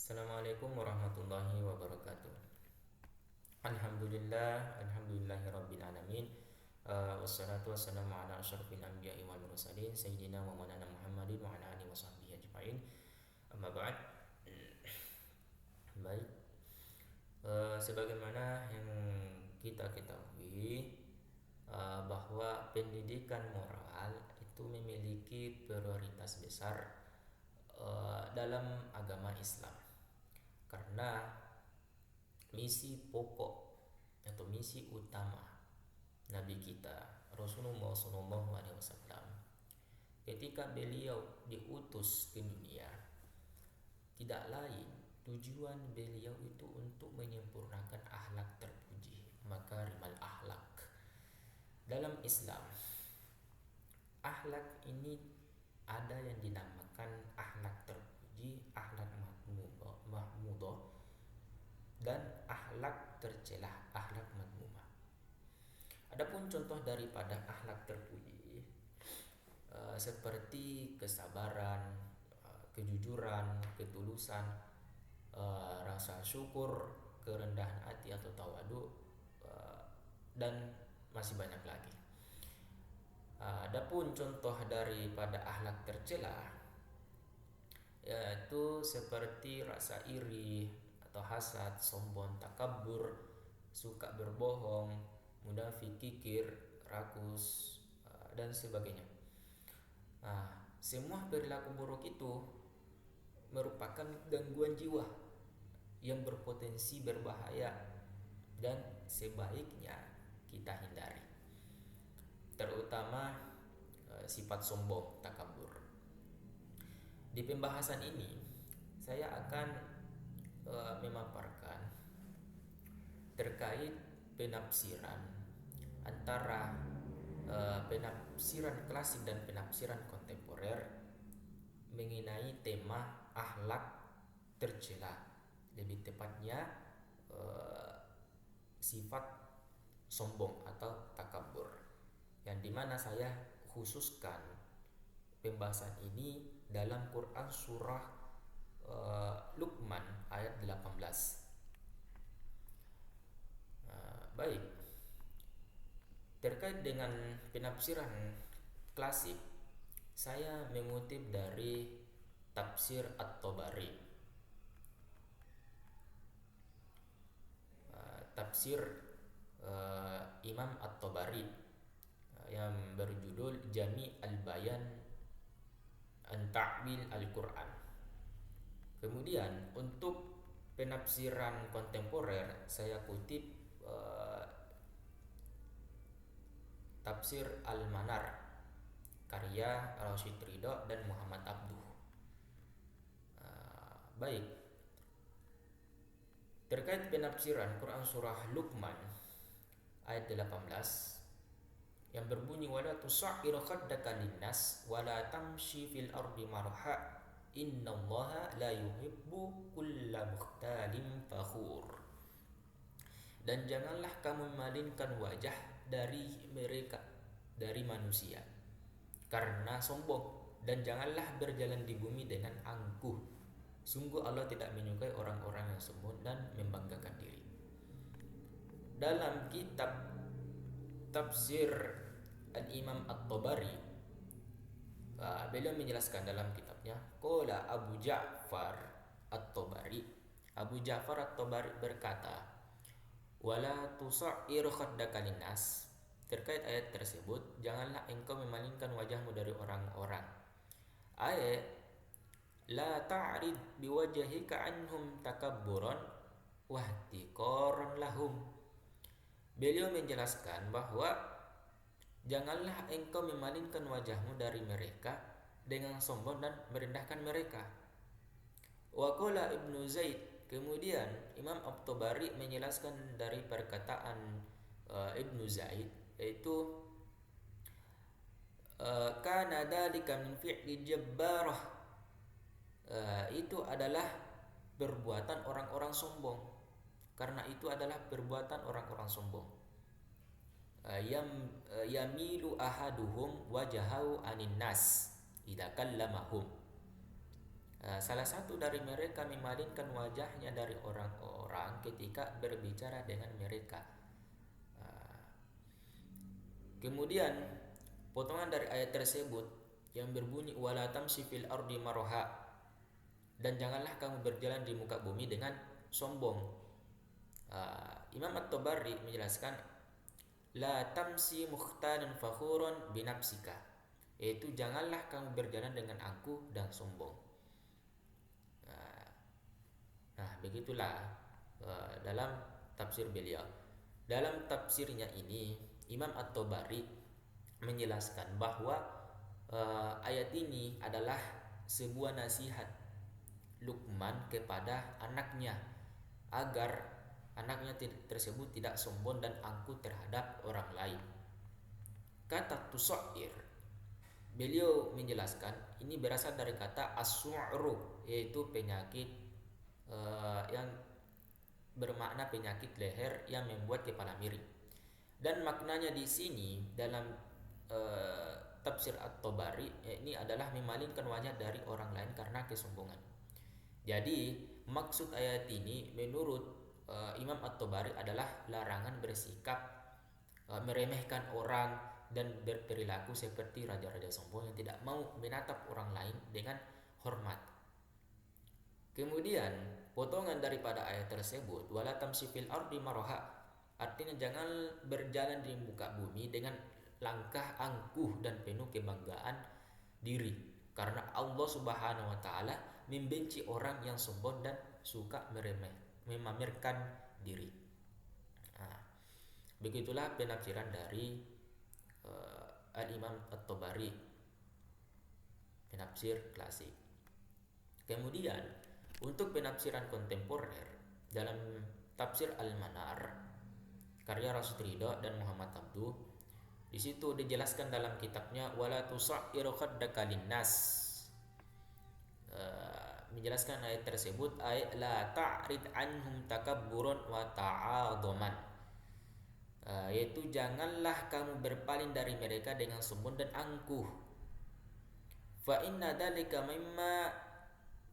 Assalamualaikum warahmatullahi wabarakatuh. Alhamdulillahirabbil alamin. Wassalatu wassalamu ala asyrafil anbiya'i wal mursalin sayyidina wa maulana Muhammadin wa ala alihi washabbihi ajmain. Amma ba'd. Baik. Sebagaimana yang kita ketahui, bahwa pendidikan moral itu memiliki prioritas besar dalam agama Islam, karena misi pokok atau misi utama Nabi kita Rasulullah SAW ketika beliau diutus ke dunia, tidak lain tujuan beliau itu untuk menyempurnakan akhlak terpuji, makarimal akhlak. Dalam Islam, akhlak ini ada yang dinamakan akhlak terpuji, akhlak mahmudah, dan akhlak tercelah, akhlak madmumah. Adapun contoh daripada akhlak terpuji seperti kesabaran, kejujuran, ketulusan, rasa syukur, kerendahan hati atau tawadu, dan masih banyak lagi. Adapun contoh daripada akhlak tercela yaitu seperti rasa iri atau hasad, sombong, takabur, suka berbohong, munafik, kikir, rakus, dan sebagainya. Semua perilaku buruk itu merupakan gangguan jiwa yang berpotensi berbahaya dan sebaiknya kita hindari, terutama sifat sombong, takabur. Di pembahasan ini saya akan memaparkan terkait penafsiran antara penafsiran klasik dan penafsiran kontemporer mengenai tema akhlak tercela, lebih tepatnya sifat sombong atau takabur, yang dimana saya khususkan pembahasan ini dalam Quran surah Luqman ayat 18. Baik, terkait dengan penafsiran klasik, saya mengutip dari tafsir At-Tabari. Tafsir Imam At-Tabari yang berjudul Jami' al-Bayan an Ta'wil Al-Quran. Kemudian untuk penafsiran kontemporer saya kutip tafsir Al-Manar karya Rashid Ridho dan Muhammad Abduh. Baik, terkait penafsiran Quran surah Luqman ayat 18 yang berbunyi wala tusa'ir khaddaka linnas wala tamshi fil ardi marha innallaha la yuhibbu kulla mukhtalin fakhur. Dan janganlah kamu memalingkan wajah dari mereka, dari manusia, karena sombong, dan janganlah berjalan di bumi dengan angkuh. Sungguh Allah tidak menyukai orang-orang yang sombong dan membanggakan diri. Dalam kitab tafsir Al-Imam At-Tabari, beliau menjelaskan dalam kitabnya qala Abu Ja'far At-Tabari, Abu Ja'far At-Tabari berkata wala tusa'ir khaddaka linnas, terkait ayat tersebut, janganlah engkau memalingkan wajahmu dari orang-orang. Ayat la ta'rid biwajhika anhum takabburan wahtiqaran lahum. Beliau menjelaskan bahwa janganlah engkau memalingkan wajahmu dari mereka dengan sombong dan merendahkan mereka. Wa qala Ibnu Zaid, kemudian Imam At-Tabari menjelaskan dari perkataan Ibnu Zaid, yaitu kana dalika min fi'li jabbarah, itu adalah perbuatan orang-orang sombong, karena itu adalah perbuatan orang-orang sombong. Yamilu ahaduhum wajahahu anin nas idza kallamahum. Salah satu dari mereka memalingkan wajahnya dari orang-orang ketika berbicara dengan mereka. Uh, Kemudian potongan dari ayat tersebut yang berbunyi wala tamshi fil ardi maraha, dan janganlah kamu berjalan di muka bumi dengan sombong. Imam At-Tabari menjelaskan la tamsi mukhtalan fakhurun binafsika, yaitu janganlah kamu berjalan dengan angkuh dan sombong. Nah, begitulah dalam tafsir beliau. Dalam tafsirnya ini Imam At-Tabari menjelaskan bahwa ayat ini adalah sebuah nasihat Luqman kepada anaknya agar anaknya tersebut tidak sombong dan angkuh terhadap orang lain. Kata tusair, beliau menjelaskan ini berasal dari kata as-su'ru, yaitu penyakit yang bermakna penyakit leher yang membuat kepala miring. Dan maknanya di sini dalam tafsir At-Tabari ini adalah memalingkan wajah dari orang lain karena kesombongan. Jadi maksud ayat ini menurut Imam At-Tabari adalah larangan bersikap meremehkan orang dan berperilaku seperti raja-raja sombong yang tidak mau menatap orang lain dengan hormat. Kemudian potongan daripada ayat tersebut wala tamshi fil ardi maraha, artinya jangan berjalan di muka bumi dengan langkah angkuh dan penuh kebanggaan diri, karena Allah Subhanahu wa taala membenci orang yang sombong dan suka memamerkan diri. Nah, begitulah penafsiran dari Al-Imam At-Tabari, penafsir klasik. Kemudian untuk penafsiran kontemporer dalam tafsir Al-Manar karya Rasyid Ridha dan Muhammad Abduh, di situ dijelaskan dalam kitabnya wala tusa'ir khaddaka linnas, menjelaskan ayat tersebut ayat la ta'rid anhum takabburan wa ta'adhaman, yaitu janganlah kamu berpaling dari mereka dengan sombong dan angkuh. Fa inna dzalika mimma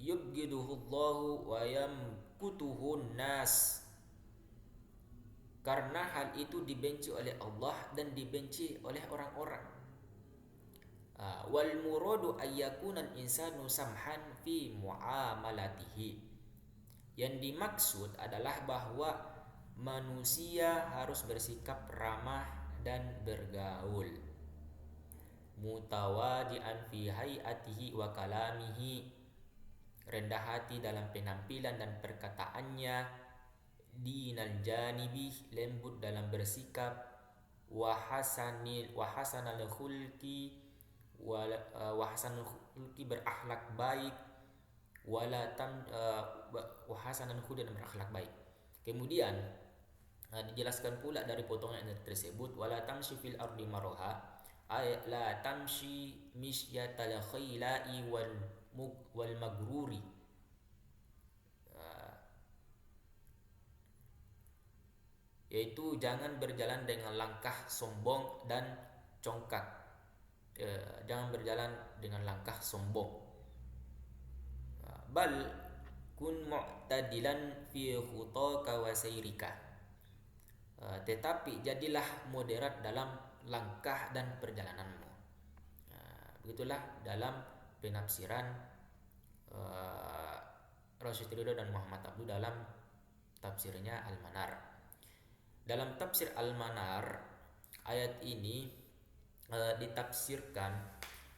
yubghiduhu Allahu wa yamkutuhu nas, karena hal itu dibenci oleh Allah dan dibenci oleh orang-orang. Wal muradu ayyakunal insanu samhan fi muamalatihi, yang dimaksud adalah bahwa manusia harus bersikap ramah dan bergaul, mutawadi'an fi hayatihi wa kalamihi, rendah hati dalam penampilan dan perkataannya, dinal janibih, lembut dalam bersikap, wa hasanal khulqi wa hasanul khulqi, berakhlak baik, wa hasanul khulqi, dan berakhlak baik. Kemudian dijelaskan pula dari potongan ayat tersebut wala tamshi fil ardi maraha, ay la tamshi misyatal khailai wal magruri, yaitu jangan berjalan dengan langkah sombong dan congkak. Jangan berjalan dengan langkah sombong. Bal kun mu'tadilan fi khutaka wa sayrika, tetapi jadilah moderat dalam langkah dan perjalananmu. Begitulah dalam penafsiran Rasyid Ridha dan Muhammad Abduh dalam tafsirnya Al-Manar. Dalam tafsir Al-Manar, ayat ini ditafsirkan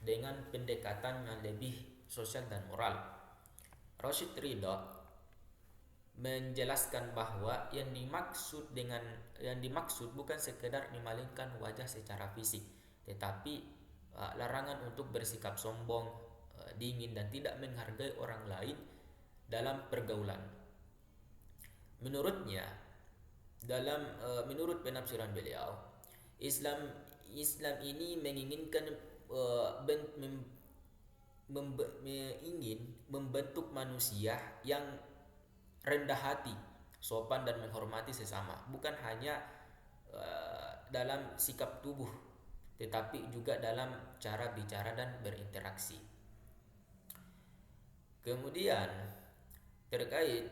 dengan pendekatan yang lebih sosial dan moral. Rasyid Ridha menjelaskan bahwa yang dimaksud bukan sekedar memalingkan wajah secara fisik, tetapi larangan untuk bersikap sombong, dingin dan tidak menghargai orang lain dalam pergaulan. Menurutnya, menurut penafsiran beliau, Islam ini menginginkan ingin membentuk manusia yang rendah hati, sopan dan menghormati sesama, bukan hanya dalam sikap tubuh, tetapi juga dalam cara bicara dan berinteraksi. Kemudian terkait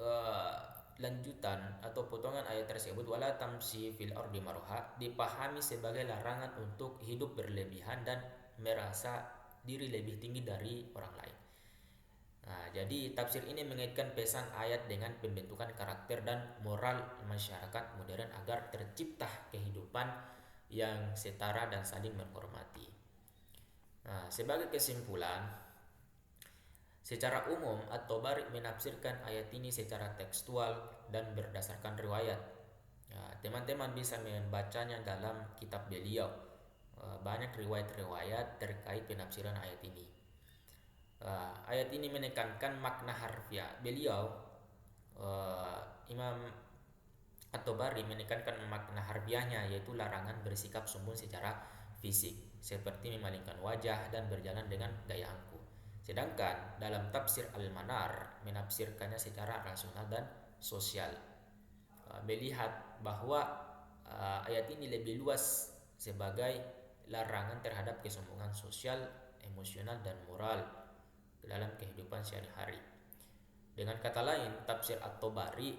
eh, lanjutan atau potongan ayat tersebut, wala tamsi fil ardi maroha, dipahami sebagai larangan untuk hidup berlebihan dan merasa diri lebih tinggi dari orang lain. Nah, jadi tafsir ini mengaitkan pesan ayat dengan pembentukan karakter dan moral masyarakat modern agar tercipta kehidupan yang setara dan saling menghormati. Nah, sebagai kesimpulan, secara umum At-Tabari menafsirkan ayat ini secara tekstual dan berdasarkan riwayat. Teman-teman bisa membacanya dalam kitab beliau. Banyak riwayat-riwayat terkait penafsiran ayat ini. Ayat ini menekankan makna harfiah. Beliau Imam At-Tabari menekankan makna harfiahnya, yaitu larangan bersikap sombong secara fisik seperti memalingkan wajah dan berjalan dengan gaya angkuh. Sedangkan dalam tafsir Al-Manar menafsirkannya secara rasional dan sosial. Melihat bahwa ayat ini lebih luas sebagai larangan terhadap kesombongan sosial, emosional dan moral dalam kehidupan sehari-hari. Dengan kata lain, tafsir At-Tabari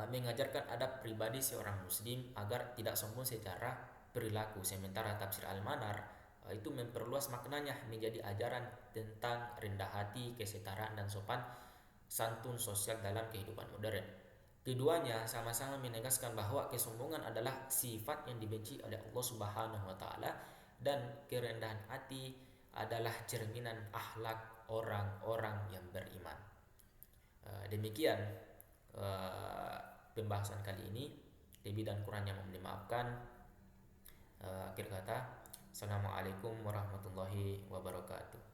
mengajarkan adab pribadi seorang muslim agar tidak sombong secara perilaku, sementara tafsir Al-Manar itu memperluas maknanya menjadi ajaran tentang rendah hati, kesetaraan dan sopan santun sosial dalam kehidupan modern. Keduanya sama-sama menegaskan bahwa kesombongan adalah sifat yang dibenci oleh Allah Subhanahu wa taala dan kerendahan hati adalah cerminan akhlak orang-orang yang beriman. Demikian pembahasan kali ini. Lebih dan kurangnya mohon dimaafkan. Akhir kata, Assalamualaikum warahmatullahi wabarakatuh.